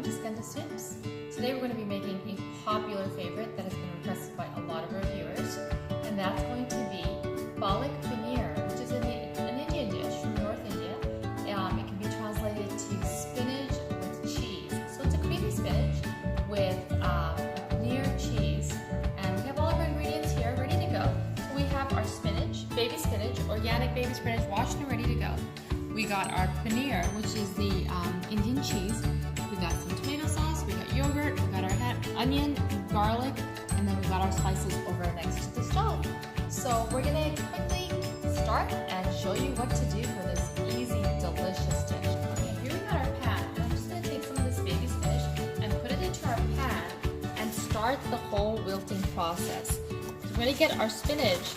welcome to Skenda Soups. Today we're going to be making a popular favorite that has been requested by a lot of our viewers, and that's going to be Palak Paneer, which is an Indian dish from North India. It can be translated to spinach with cheese. So it's a creamy spinach with paneer cheese, and we have all of our ingredients here ready to go. So we have our spinach, organic baby spinach, washed and ready to go. We got our paneer, which is the Indian cheese. We got some tomato sauce, we got yogurt, we got our onion, garlic, and then we got our slices over next to the stove. So we're gonna quickly start and show you what to do for this easy, delicious dish. Okay, here we got our pan. I'm just gonna take some of this baby spinach and put it into our pan and start the whole wilting process. So we're gonna get our spinach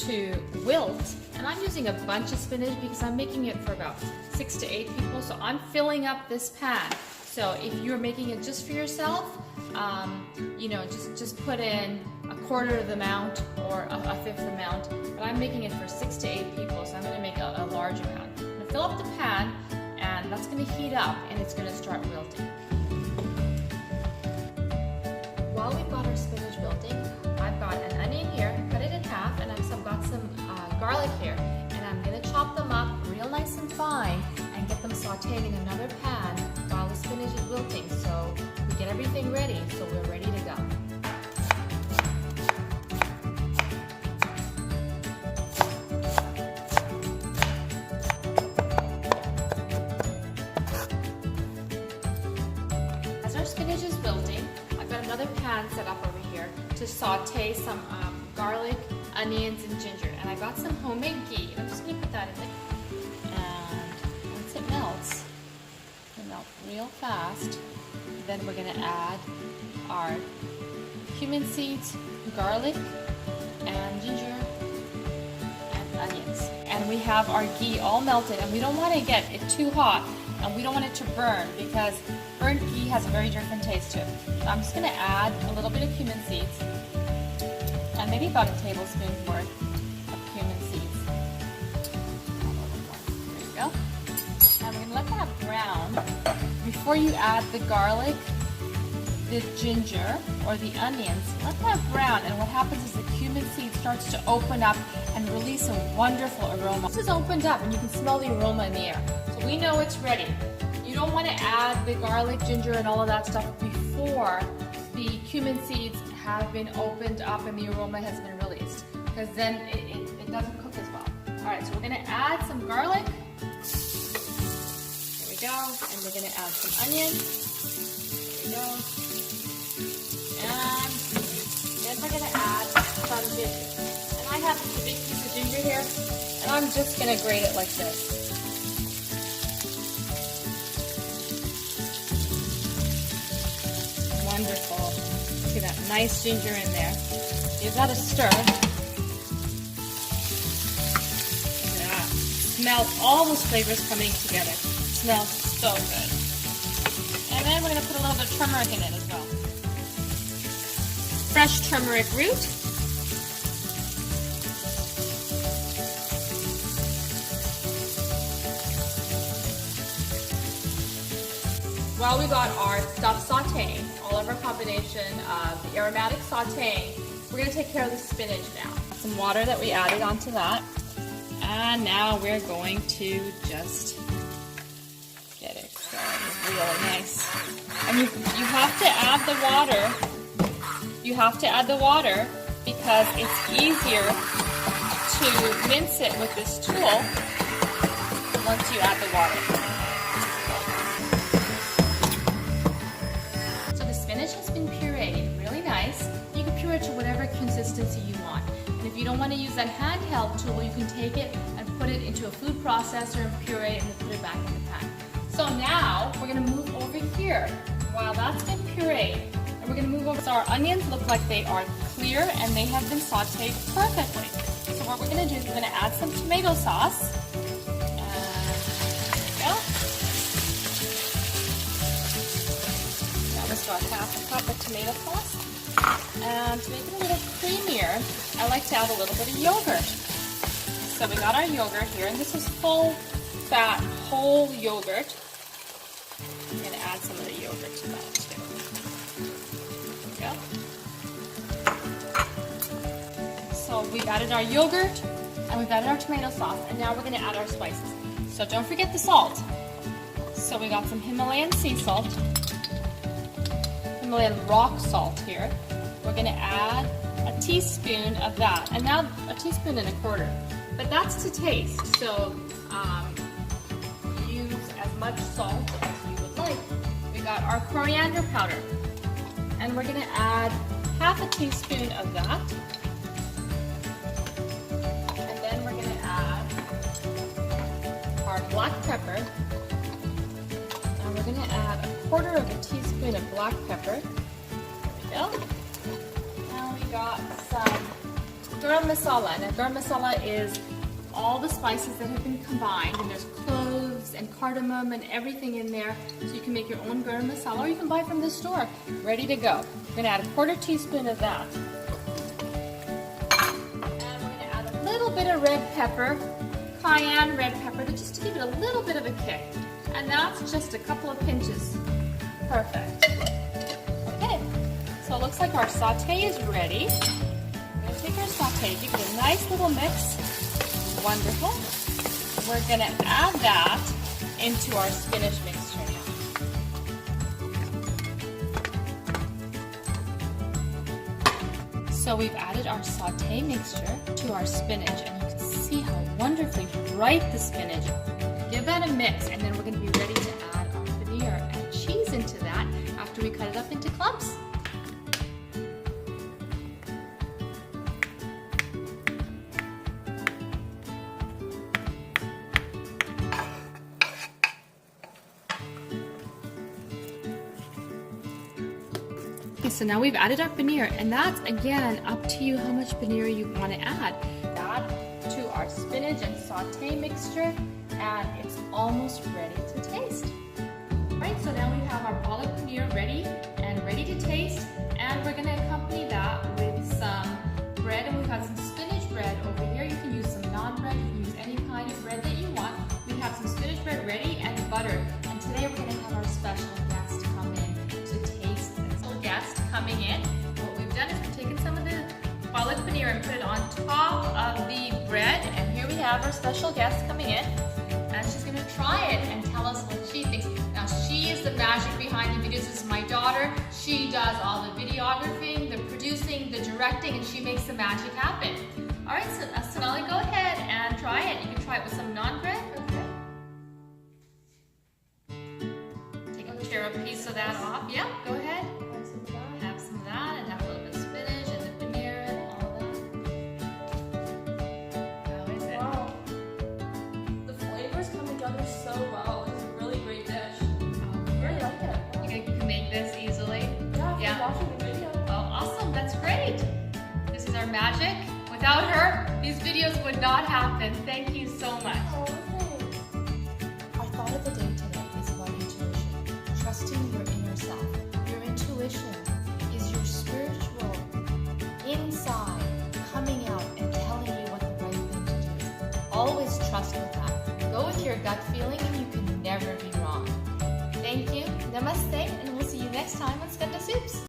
to wilt, and I'm using a bunch of spinach because I'm making it for about 6 to 8 people, so I'm filling up this pan. So if you're making it just for yourself, just put in a quarter of the amount or a fifth amount, but I'm making it for 6 to 8 people, so I'm going to make a large amount. I'm going to fill up the pan, and that's going to heat up, and it's going to start wilting. While we've got our spinach wilting, I've got an onion here, cut it in half, and I've got some garlic here, and I'm going to chop them up real nice and fine and get them sauteed in another pan while the spinach is wilting, so we get everything ready, so we're ready to go. As our spinach is wilting, I've got another pan set up over here to saute some garlic, onions, and ginger. And I got some homemade ghee. I'm just going to put that in there. And once it melts, it'll melt real fast. Then we're going to add our cumin seeds, garlic, and ginger, and onions. And we have our ghee all melted, and we don't want to get it too hot, and we don't want it to burn because burnt ghee has a very different taste to it. So I'm just going to add a little bit of cumin seeds, and maybe about a tablespoon worth of cumin seeds. There you go. And we're going to let that brown before you add the garlic, the ginger, or the onions. Let that brown, and what happens is the cumin seed starts to open up and release a wonderful aroma. This is opened up, and you can smell the aroma in the air. So we know it's ready. You don't want to add the garlic, ginger, and all of that stuff before the cumin seeds have been opened up and the aroma has been released, because then it doesn't cook as well. Alright, so we're going to add some garlic. There we go. And we're going to add some onion. There we go. And then we're going to add some ginger. And I have a big piece of ginger here, and I'm just going to grate it like this. Wonderful. See that nice ginger in there. Give that a stir. Yeah. Smell all those flavors coming together. Smells so good. And then we're going to put a little bit of turmeric in it as well. Fresh turmeric root. While we got our stuff sauteing, all of our combination of the aromatic sauteing, we're going to take care of the spinach now. Some water that we added onto that, and now we're going to just get it going really nice. And you have to add the water. You have to add the water because it's easier to mince it with this tool once you add the water. Has been pureed really nice. You can puree it to whatever consistency you want. And if you don't want to use that handheld tool, you can take it and put it into a food processor and puree it and put it back in the pan. So now we're going to move over here while that's been pureed. And we're going to move over. So our onions look like they are clear and they have been sauteed perfectly. So what we're going to do is we're going to add some tomato sauce. About half a cup of tomato sauce, and to make it a little creamier, I like to add a little bit of yogurt. So we got our yogurt here, and this is full fat whole yogurt. I'm going to add some of the yogurt. yogurt to that too. There we go. So we've added our yogurt and we've added our tomato sauce, and now we're going to add our spices. So don't forget the salt. So we got some Himalayan sea salt, Himalayan rock salt here. We're going to add a teaspoon of that, and now a teaspoon and a quarter. But that's to taste, so use as much salt as you would like. We got our coriander powder, and we're going to add half a teaspoon of that. And then we're going to add our black pepper, and we're going to add a quarter of a teaspoon of black pepper. There we go. Now we got some garam masala. Now garam masala is all the spices that have been combined, and there's cloves and cardamom and everything in there, so you can make your own garam masala, or you can buy from the store, ready to go. We're going to add a quarter teaspoon of that. And we're going to add a little bit of red pepper, cayenne red pepper, just to give it a little bit of a kick. And that's just a couple of pinches. Perfect. Okay, so it looks like our saute is ready. We're going to take our saute, give it a nice little mix. Wonderful. We're going to add that into our spinach mixture now. So we've added our saute mixture to our spinach, and you can see how wonderfully ripe the spinach is. Give that a mix, and then we're going to be ready to add our paneer and cheese into that after we cut it up into clumps. Okay, so now we've added our paneer, and that's again up to you how much paneer you want to add. Add to our spinach and saute mixture, and it's almost ready to taste. Alright, so now we have our Palak paneer ready and ready to taste, and we're going to accompany that with some bread, and we've got some spinach bread over here. You can use some naan bread, you can use any kind of bread that you want. We have some spinach bread ready and butter, and today we're going to have our special guest come in to taste this. Guest coming in. What we've done is we've taken some of the Palak paneer and put it on top of the bread, and here we have our special guest coming in, and she's going to try it and tell us what she thinks. Now she is the magic behind the videos. This is my daughter. She does all the videography, the producing, the directing, and she makes the magic happen. Alright, so Sonali, go ahead and try it. You can try it with some naan bread. Okay. Take a tear a piece of that off. Yeah, go ahead. Have some of that, and have a little bit of spinach and the paneer and all that. How is it? Wow. The flavors come together so well. It's a really great dish. Oh, I really like it. you can make this easily? Yeah, I'm watching the video. Oh, awesome. That's great. This is our magic. Without her, these videos would not happen. Thank you so much. Oh, thanks. Our thought of the day today is about intuition, trusting your inner self. Your intuition is your spiritual inside coming out and telling you what the right thing to do. Always trust with that. Go with your gut feeling, and you can never be wrong. Thank you. Namaste, and we'll see you next time on Skanda Soups.